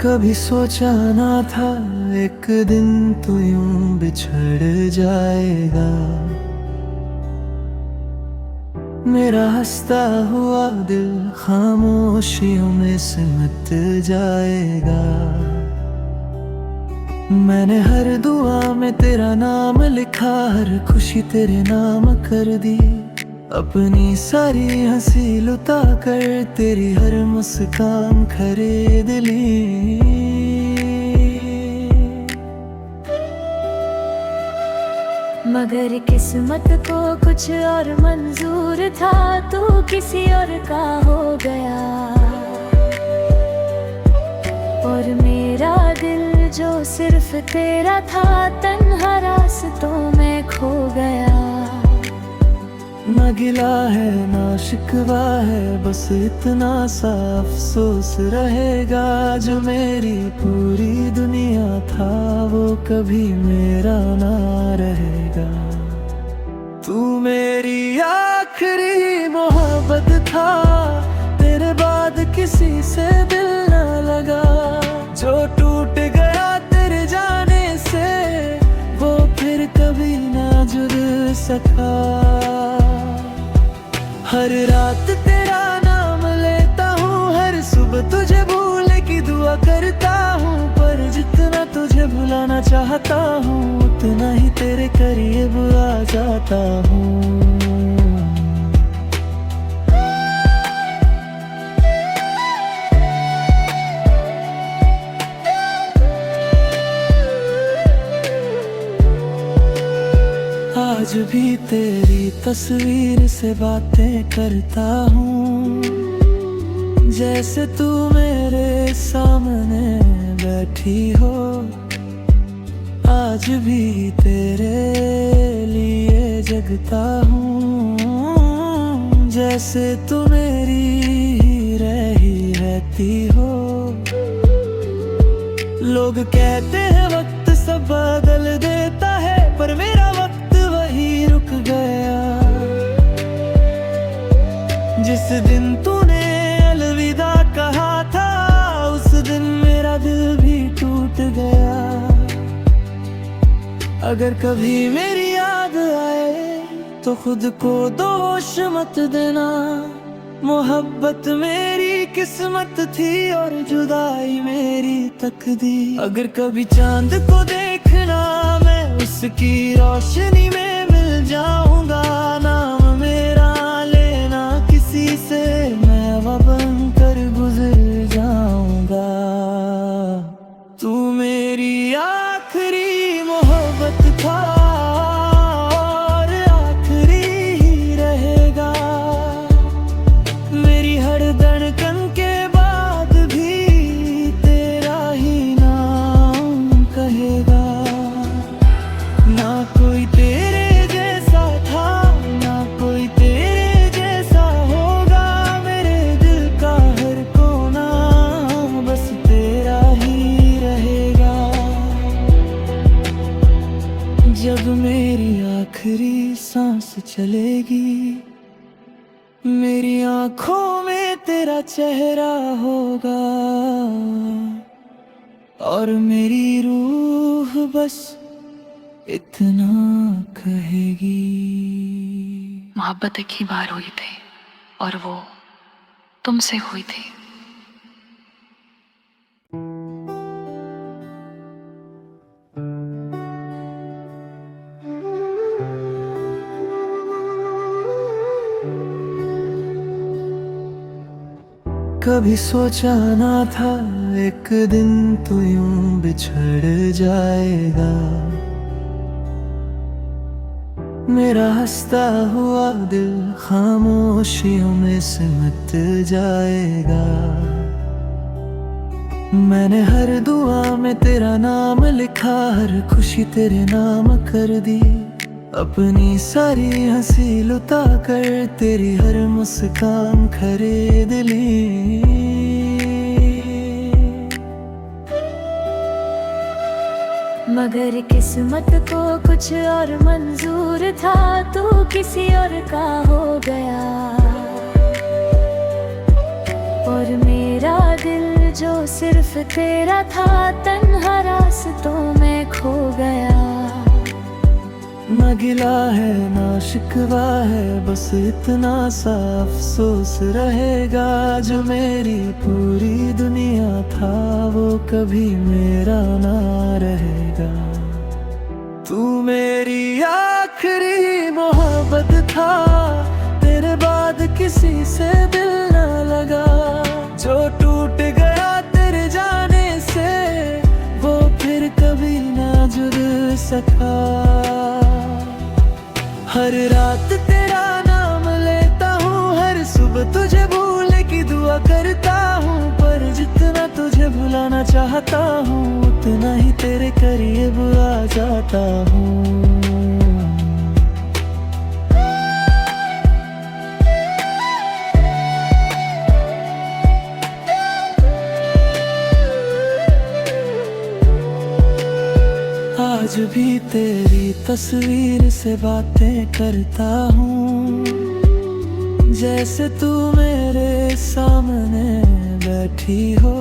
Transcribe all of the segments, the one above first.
कभी सोचा ना था एक दिन तो यूं बिछड़ जाएगा। मेरा हंसता हुआ दिल खामोशियों में सिमट जाएगा। मैंने हर दुआ में तेरा नाम लिखा, हर खुशी तेरे नाम कर दी। अपनी सारी हंसी लुटा कर तेरी हर मुस्कान खरीद ली। मगर किस्मत को कुछ और मंजूर था, तू किसी और का हो गया। और मेरा दिल जो सिर्फ तेरा था, तन्हा रास्तों में खो गया। ना गिला है ना शिकवा है, बस इतना सा अफसोस रहेगा। जो मेरी पूरी दुनिया था वो कभी मेरा ना रहेगा। तू मेरी आखिरी मोहब्बत था, तेरे बाद किसी से दिल न लगा। जो टूट गया तेरे जाने से, वो फिर कभी ना जुड़ सका। हर रात तेरा नाम लेता हूँ, हर सुबह तुझे भूलने की दुआ करता हूँ। पर जितना तुझे भुलाना चाहता हूँ, उतना ही तेरे करीब आ जाता हूँ। आज भी तेरी तस्वीर से बातें करता हूँ, जैसे तू मेरे सामने बैठी हो। आज भी तेरे लिए जगता हूँ, जैसे तू मेरी ही रही रहती हो। लोग कहते हैं वक्त सब बदल देता है, पर मेरा वक्त वही रुक गया। जिस दिन तूने अलविदा कहा था, उस दिन मेरा दिल भी टूट गया। अगर कभी मेरी याद आए तो खुद को दोष मत देना। मोहब्बत मेरी किस्मत थी और जुदाई मेरी तकदीर। अगर कभी चांद को देखना, मैं उसकी रोशनी में मिल जाऊंगा। नाम मेरा लेना किसी से, मैं वह बनकर गुजर जाऊंगा। तू मेरी आखिरी मोहब्बत था और आखिरी ही रहेगा। मेरी हर धड़कन के बाद भी तेरा ही नाम कहेगा। ना कोई तेरे जैसा था, ना कोई तेरे जैसा होगा। मेरे दिल का हर कोना बस तेरा ही रहेगा। जब मेरी आखिरी सांस चलेगी, मेरी आंखों में तेरा चेहरा होगा। और मेरी रूह बस इतना कहेगी। मोहब्बत एक ही बार हुई थी और वो तुमसे हुई थी। कभी सोचा ना था एक दिन तो यूं बिछड़ जाएगा। मेरा हंसता हुआ दिल खामोशियों में सिमट जाएगा। मैंने हर दुआ में तेरा नाम लिखा, हर खुशी तेरे नाम कर दी। अपनी सारी हंसी लुटा कर तेरी हर मुस्कान खरीद ली। मगर किस्मत को कुछ और मंजूर था, तू किसी और का हो गया। और मेरा दिल जो सिर्फ तेरा था, तन्हा रास्तों में खो गया। ना गिला है ना शिकवा है, बस इतना सा अफसोस रहेगा, जो मेरी पूरी दुनिया था वो कभी मेरा ना रहेगा। तू मेरी आखिरी मोहब्बत था, तेरे बाद किसी से दिल न लगा, जो टूट गया तेरे जाने से वो फिर कभी ना जुड़ सका। हर रात तेरा नाम लेता हूँ, हर सुबह तुझे भूलने की दुआ करता हूँ, पर जितना तुझे भुलाना चाहता हूँ उतना ही तेरे करीब आ जाता हूँ। आज भी तेरी तस्वीर से बातें करता हूँ, जैसे तू मेरे सामने बैठी हो।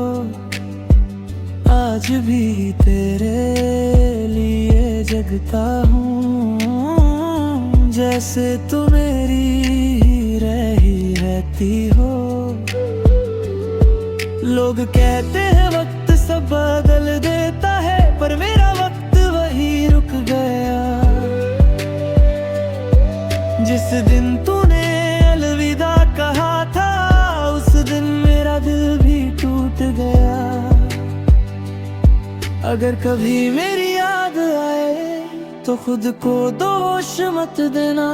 आज भी तेरे लिए जगता हूँ, जैसे तू मेरी ही रही रहती हो। लोग कहते हैं वक्त सब बदल देता है, पर मेरा वक्त वही रुक गया। जिस दिन तूने अलविदा कहा था, उस दिन मेरा दिल भी टूट गया। अगर कभी मेरी याद आए तो खुद को दोष मत देना,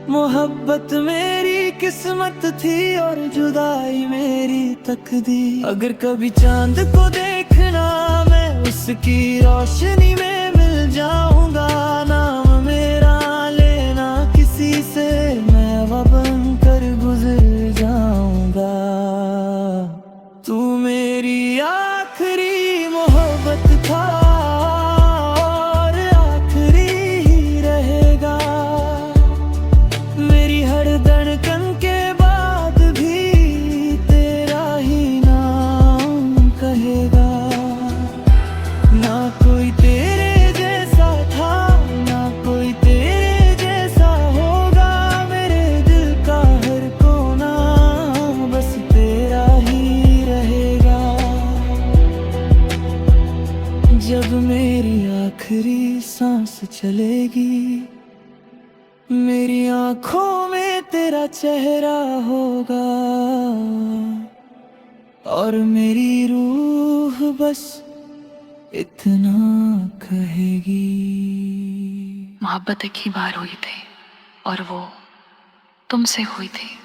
मोहब्बत मेरी किस्मत थी और जुदाई मेरी तकदीर। अगर कभी चांद को देखना मैं उसकी रोशनी में मिल जाऊंगा, नाम मेरा लेना किसी से मैं बन कर गुजर जाऊंगा। तू मेरी आखिरी मोहब्बत था और आखिरी ही रहेगा, मेरी हर धड़कन के बाद भी तेरा ही नाम कहेगा। ना कोई तेरे जैसा था, ना कोई तेरे जैसा होगा, मेरे दिल का हर कोना बस तेरा ही रहेगा। जब मेरी आखिरी सांस चलेगी, मेरी आंखों में तेरा चेहरा होगा, और मेरी रूह बस इतना कहेगी। मोहब्बत एक ही बार हुई थी और वो तुमसे हुई थी।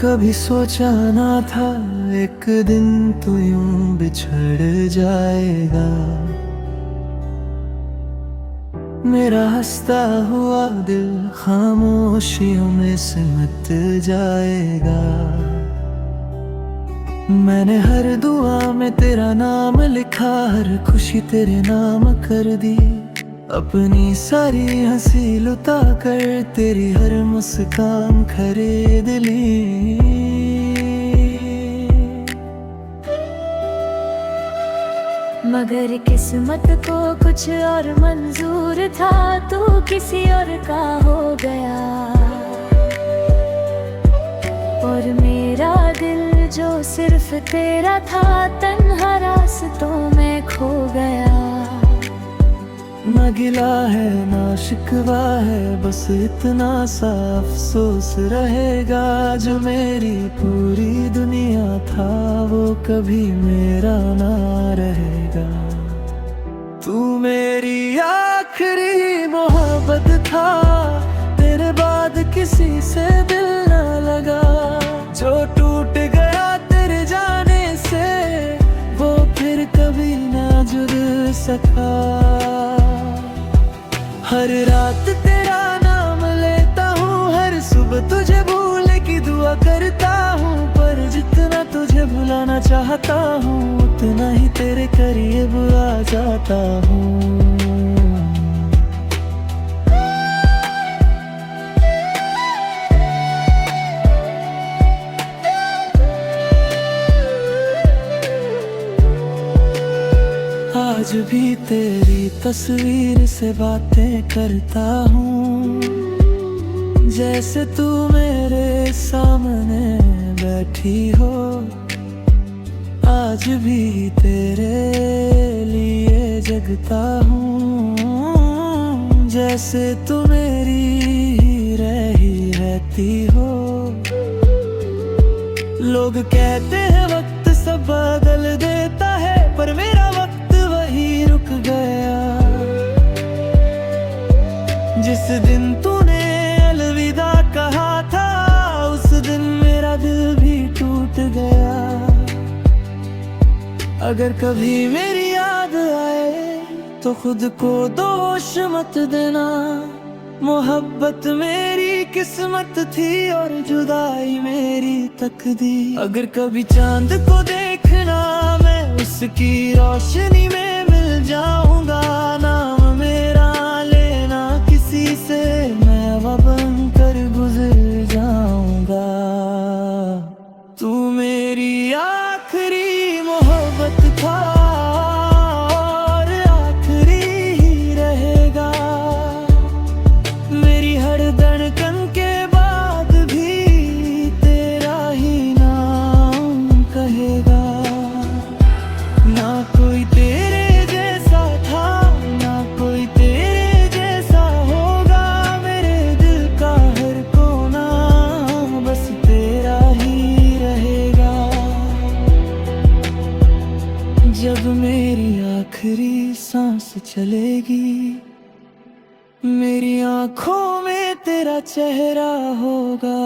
कभी सोचा ना था एक दिन तू यूं बिछड़ जाएगा, मेरा हंसता हुआ दिल खामोशियों में सिमट जाएगा। मैंने हर दुआ में तेरा नाम लिखा, हर खुशी तेरे नाम कर दी, अपनी सारी हंसी लुटा कर तेरी हर मुस्कान खरीद ली। मगर किस्मत को कुछ और मंजूर था, तू किसी और का हो गया, और मेरा दिल जो सिर्फ तेरा था, तन्हा रास्तों में खो गया। ना गिला है ना शिकवा है, बस इतना सा अफसोस रहेगा, जो मेरी पूरी दुनिया था वो कभी मेरा ना रहेगा। तू मेरी आखिरी मोहब्बत था, तेरे बाद किसी से दिल न लगा, जो टूट गया तेरे जाने से वो फिर कभी ना जुड़ सका। हर रात तेरा नाम लेता हूँ, हर सुबह तुझे भूलने की दुआ करता हूँ, पर जितना तुझे भुला भुलाना चाहता हूँ, उतना ही तेरे करीब आ जाता हूँ। आज भी तेरी तस्वीर से बातें करता हूँ, जैसे तू मेरे सामने बैठी हो। आज भी तेरे लिए जगता हूँ, जैसे तू मेरी ही रही रहती हो। लोग कहते हैं वक्त सब बदल देता है, पर मेरा वक्त वही रुक गया। जिस दिन तूने अलविदा कहा था, उस दिन मेरा दिल भी टूट गया। अगर कभी मेरी याद आए तो खुद को दोष मत देना। मोहब्बत मेरी किस्मत थी और जुदाई मेरी तकदीर। अगर कभी चांद को देखना, मैं उसकी रोशनी में मिल जाऊंगा। नाम मेरा लेना किसी से, मैं वह बनकर गुजर जाऊंगा। तू मेरी आखिरी मोहब्बत था और आखिरी ही रहेगा। मेरी हर धड़कन के बाद भी तेरा ही नाम कहेगा। ना कोई तेरे जैसा था, ना कोई तेरे जैसा होगा। मेरे दिल का हर कोना बस तेरा ही रहेगा। जब मेरी आखिरी सांस चलेगी, मेरी आंखों में तेरा चेहरा होगा।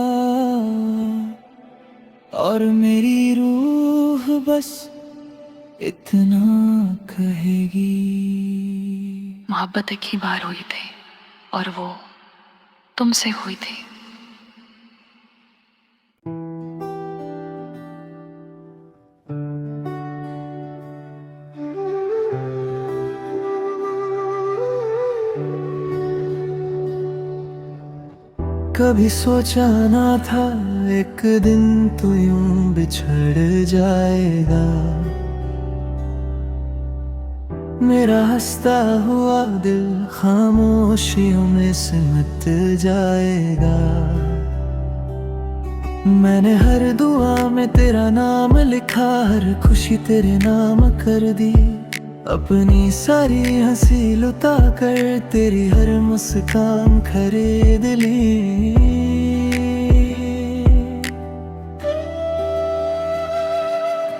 और मेरी रूह बस इतना कहेगी। मोहब्बत एक ही बार हुई थी और वो तुमसे हुई थी। कभी सोचा ना था एक दिन तू यूं बिछड़ जाएगा। मेरा हंसता हुआ दिल खामोशियों में सिमट जाएगा। मैंने हर दुआ में तेरा नाम लिखा, हर खुशी तेरे नाम कर दी। अपनी सारी हंसी लुटा कर तेरी हर मुस्कान खरीद ली।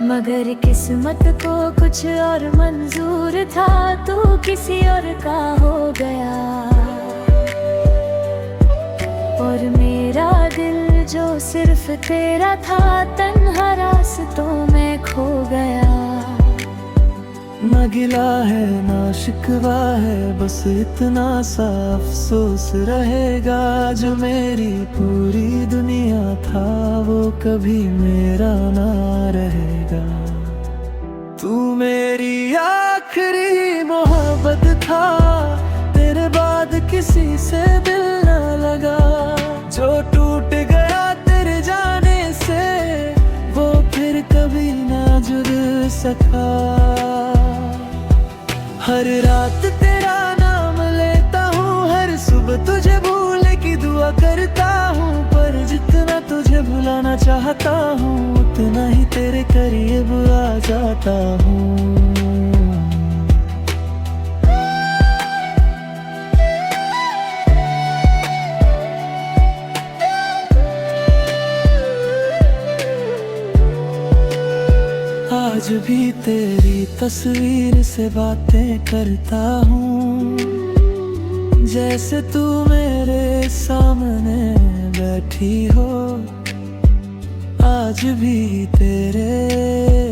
मगर किस्मत को कुछ और मंजूर था, तू किसी और का हो गया। और मेरा दिल जो सिर्फ तेरा था, तन्हा रास्तों में खो गया। ना गिला है ना शिकवा है, बस इतना सा अफसोस रहेगा। जो मेरी पूरी दुनिया था, वो कभी मेरा ना रहेगा। तू मेरी आखिरी मोहब्बत था, तेरे बाद किसी से दिल न लगा। जो टूट गया तेरे जाने से, वो फिर कभी ना जुड़ सका। हर रात तेरा नाम लेता हूँ, हर सुबह तुझे भूलने की दुआ करता हूँ। पर जितना तुझे भुलाना चाहता हूँ, उतना ही तेरे करीब आ जाता हूँ। आज भी तेरी तस्वीर से बातें करता हूँ, जैसे तू मेरे सामने बैठी हो। आज भी तेरे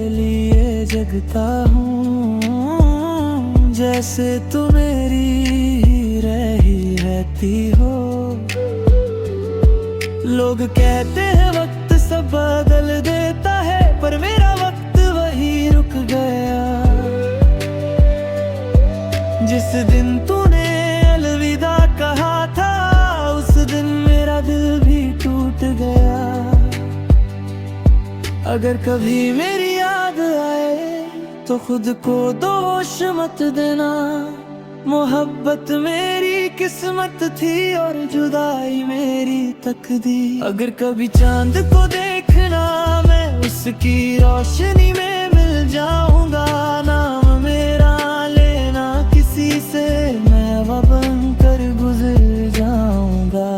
लिए जगता हूँ, जैसे तू मेरी ही रही रहती हो। लोग कहते हैं वक्त सब बदल देता है, पर मेरा वक्त दिन तूने अलविदा कहा था, उस दिन मेरा दिल भी टूट गया। अगर कभी मेरी याद आए तो खुद को दोष मत देना। मोहब्बत मेरी किस्मत थी और जुदाई मेरी तकदीर। अगर कभी चांद को देखना मैं उसकी रोशनी में मिल जाऊंगा। नाम मेरा लेना किसी से मैं बन कर गुजर जाऊंगा।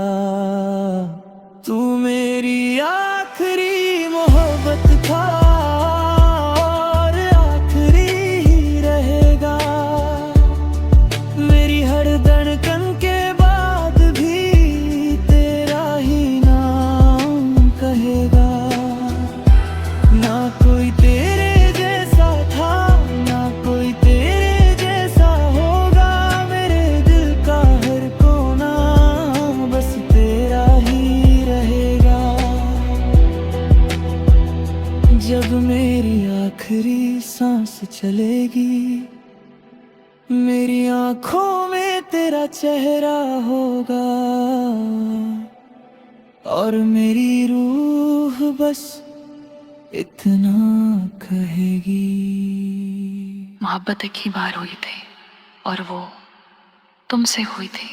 तू मेरी आखिरी मोहब्बत था और आखिरी ही रहेगा। मेरी हर धड़कन के बाद भी तेरा ही नाम कहेगा। ना कोई तेरे जैसा था, ना कोई तेरे जैसा होगा। मेरे दिल का हर कोना बस तेरा ही रहेगा। जब मेरी आखिरी सांस चलेगी, मेरी आंखों में तेरा चेहरा होगा और मेरी रूह बस इतना कहेगी। मोहब्बत एक ही बार हुई थी और वो तुमसे हुई थी।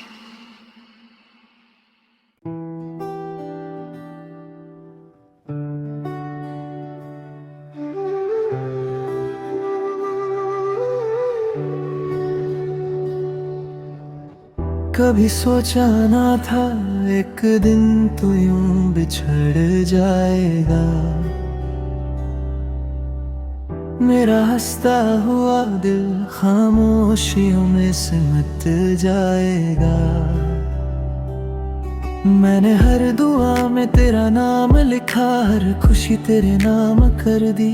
कभी सोचा ना था एक दिन तो यूं बिछड़ जाएगा। मेरा हंसता हुआ दिल खामोशियों में सिमट जाएगा। मैंने हर दुआ में तेरा नाम लिखा, हर खुशी तेरे नाम कर दी।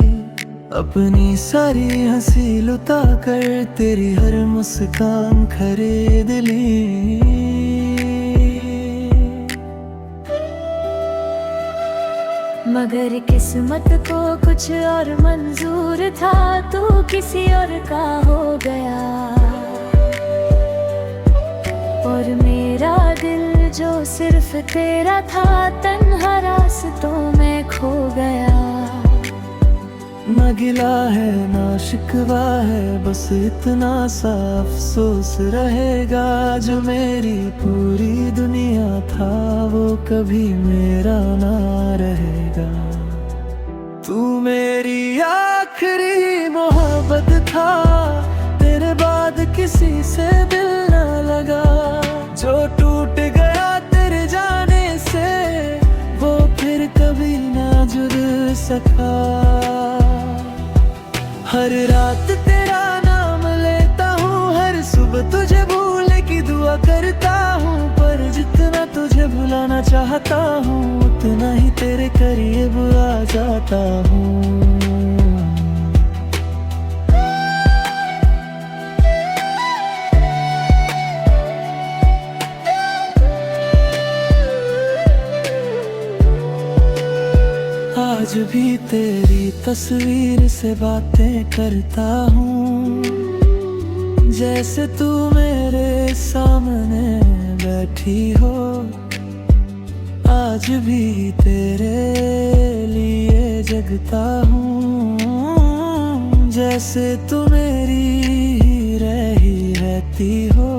अपनी सारी हंसी लुटा कर तेरी हर मुस्कान खरीद ली। मगर किस्मत को कुछ और मंजूर था, तू किसी और का हो गया। और मेरा दिल जो सिर्फ तेरा था, तन्हा रास्तों में खो गया। ना गिला है ना शिकवा है, बस इतना सा अफसोस रहेगा। जो मेरी पूरी दुनिया था वो कभी मेरा ना रहेगा। तू मेरी आखिरी मोहब्बत था, तेरे बाद किसी से दिल ना लगा। जो टूट गया तेरे जाने से वो फिर कभी ना जुड़ सका। हर रात तेरा नाम लेता हूँ, हर सुबह तुझे भूलने की दुआ करता हूँ। पर जितना तुझे भुलाना चाहता हूँ, उतना ही तेरे करीब आ जाता हूँ। आज भी तेरी तस्वीर से बातें करता हूँ, जैसे तू मेरे सामने बैठी हो। आज भी तेरे लिए जगता हूँ, जैसे तू मेरी ही रही रहती हो।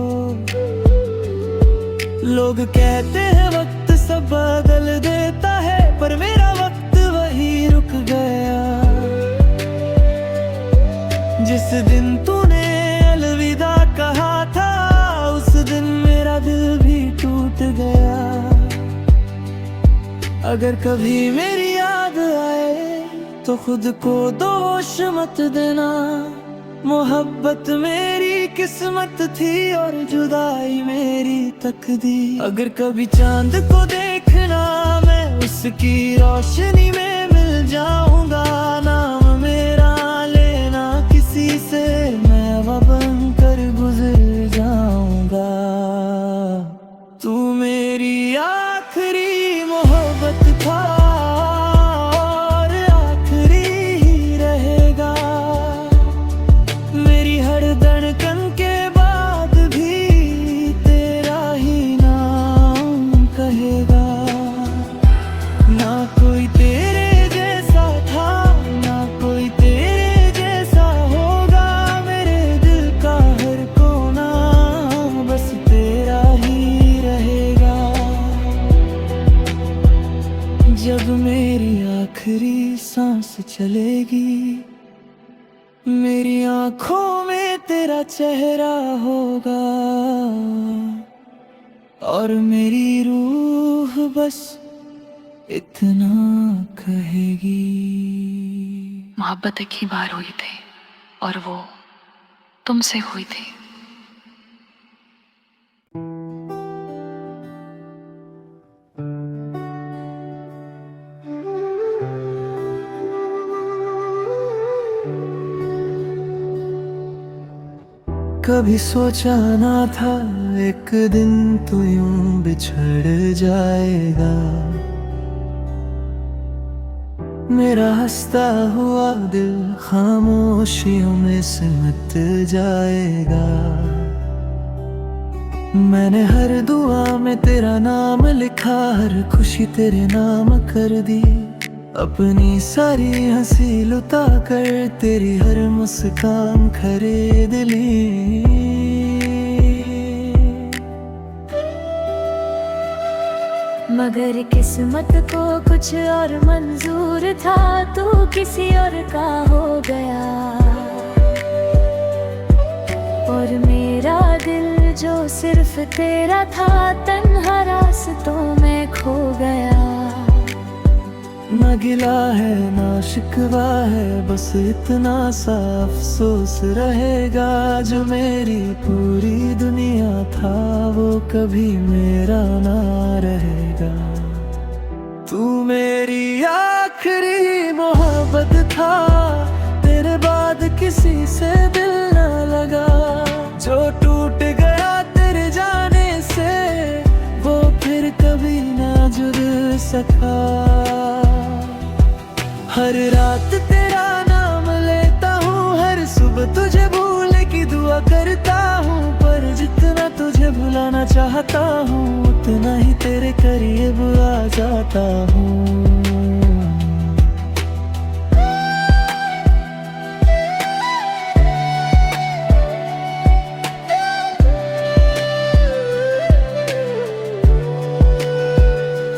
लोग कहते हैं वक्त सब बदल देता है, पर मेरा वक्त वही रुक गया। जिस दिन तूने अलविदा कहा था, उस दिन मेरा दिल भी टूट गया। अगर कभी मेरी याद आए तो खुद को दोष मत देना। मोहब्बत मेरी किस्मत थी और जुदाई मेरी तकदीर। अगर कभी चांद को देखना मैं उसकी रोशनी में मिल जाऊंगा। नाम मेरा लेना किसी से मैं बन कर गुजर जाऊंगा। तू मेरी आखिरी मोहब्बत था और आखिरी ही रहेगा। मेरी हर धड़कन के बाद भी चलेगी। मेरी आंखों में तेरा चेहरा होगा और मेरी रूह बस इतना कहेगी। मोहब्बत एक ही बार हुई थी और वो तुमसे हुई थी। कभी सोचा ना था एक दिन तू यूं बिछड़ जाएगा। मेरा हंसता हुआ दिल खामोशियों में सिमट जाएगा। मैंने हर दुआ में तेरा नाम लिखा, हर खुशी तेरे नाम कर दी। अपनी सारी हंसी लुटा कर तेरी हर मुस्कान खरीद ली। मगर किस्मत को कुछ और मंजूर था, तू किसी और का हो गया। और मेरा दिल जो सिर्फ तेरा था, तन्हा रास्तों में खो गया। ना गिला है ना शिकवा है, बस इतना सा अफसोस रहेगा। जो मेरी पूरी दुनिया था वो कभी मेरा ना रहेगा। तू मेरी आखिरी मोहब्बत था, तेरे बाद किसी से दिल ना लगा। जो टूट गया तेरे जाने से वो फिर कभी ना जुड़ सका। हर रात तेरा नाम लेता हूँ, हर सुबह तुझे भूलने की दुआ करता हूँ। पर जितना तुझे भुलाना चाहता हूँ, उतना ही तेरे करीब आ जाता हूँ।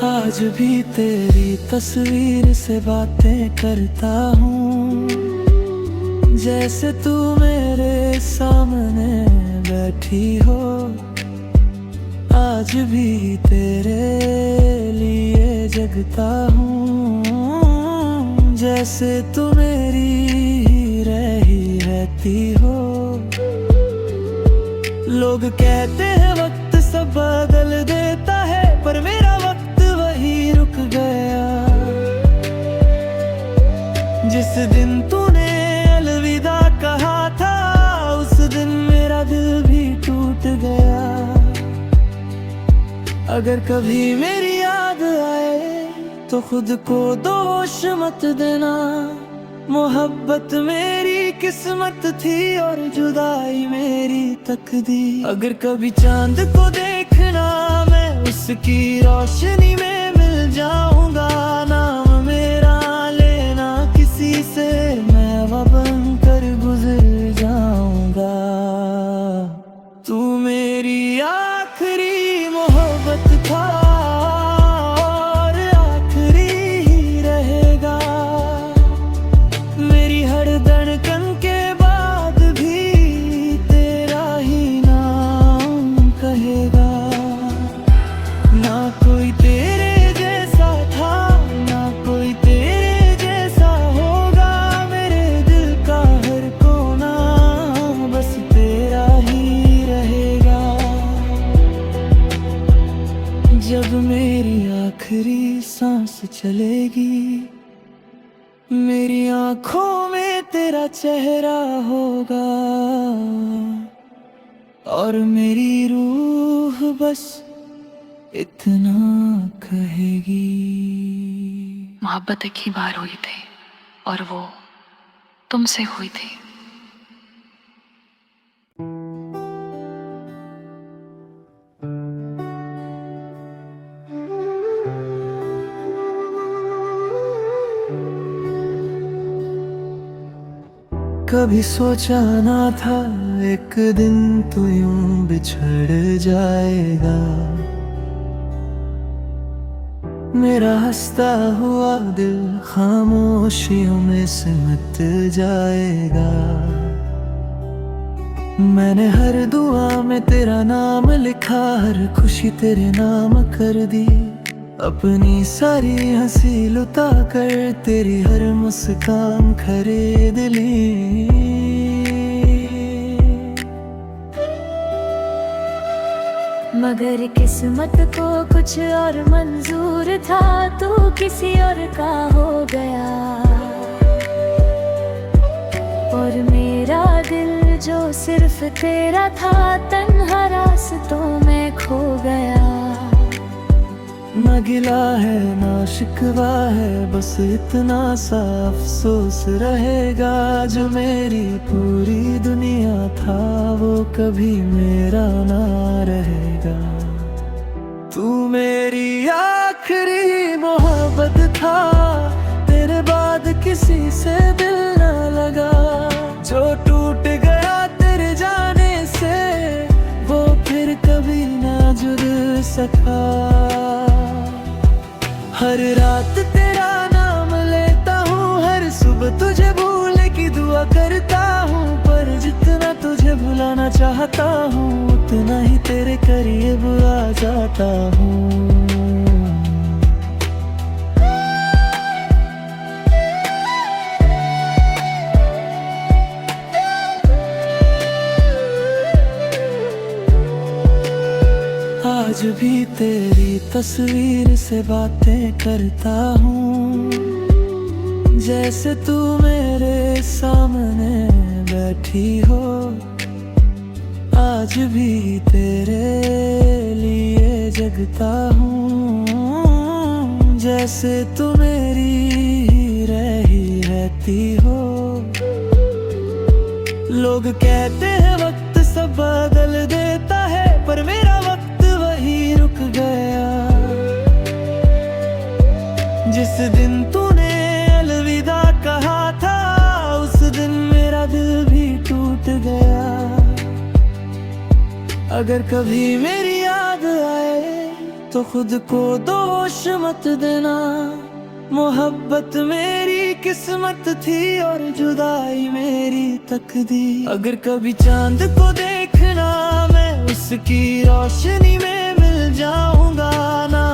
आज भी तेरी तस्वीर से बातें करता हूँ, जैसे तू मेरे सामने बैठी हो। आज भी तेरे लिए जगता हूँ, जैसे तू मेरी ही रही रहती हो। लोग कहते हैं वक्त सब बदल देता है, पर मेरा वक्त वही रुक गया। जिस दिन तूने अलविदा कहा था, उस दिन मेरा दिल भी टूट गया। अगर कभी मेरी याद आए तो खुद को दोष मत देना। मोहब्बत मेरी किस्मत थी और जुदाई मेरी तकदीर। अगर कभी चांद को देखना मैं उसकी रोशनी में मिल जाऊंगा। नाम मेरा लेना किसी से मैं बन कर गुजर जाऊंगा। तू मेरी आखिरी मोहब्बत था और आखिरी ही रहेगा। मेरी हर धड़कन के बाद भी तेरा ही नाम कहेगा। ना कोई तेरे जैसा था, ना कोई तेरे जैसा होगा। मेरे दिल का हर कोना बस तेरा ही रहेगा। जब मेरी आखिरी सांस चलेगी, मेरी आंखों में तेरा चेहरा होगा और मेरी रूह बस इतना कहेगी। मोहब्बत एक ही बार हुई थी और वो तुमसे हुई थी। कभी सोचा ना था एक दिन तू यूं बिछड़ जाएगा। मेरा हंसता हुआ दिल खामोशियों में सिमट जाएगा। मैंने हर दुआ में तेरा नाम लिखा, हर खुशी तेरे नाम कर दी। अपनी सारी हंसी लुटा कर तेरी हर मुस्कान खरीद ली। मगर किस्मत को कुछ और मंजूर था, तू किसी और का हो गया। और मेरा दिल जो सिर्फ तेरा था, तन्हा रास्तों में खो गया। ना गिला है ना शिकवा है, बस इतना सा अफसोस रहेगा। जो मेरी पूरी दुनिया था वो कभी मेरा ना रहेगा। तू मेरी आखिरी मोहब्बत था, तेरे बाद किसी से दिल ना लगा। जो टूट गया तेरे जाने से, वो फिर कभी ना जुड़ सका। हर रात तेरा नाम लेता हूँ, हर सुबह तुझे भूलने की दुआ करता हूँ। पर जितना तुझे भुलाना चाहता हूँ, उतना ही तेरे करीब आ जाता हूँ। आज भी तेरी तस्वीर से बातें करता हूँ, जैसे तू मेरे सामने बैठी हो। आज भी तेरे लिए जगता हूँ, जैसे तू मेरी ही रही रहती हो। लोग कहते हैं वक्त सब बदल देता है, पर मेरा वक्त वही रुक गया। जिस दिन तूने अलविदा कहा था, उस दिन मेरा दिल भी टूट गया। अगर कभी मेरी याद आए तो खुद को दोष मत देना। मोहब्बत मेरी किस्मत थी और जुदाई मेरी तकदीर। अगर कभी चांद को देखना, मैं उसकी रोशनी में मिल जाऊंगा ना।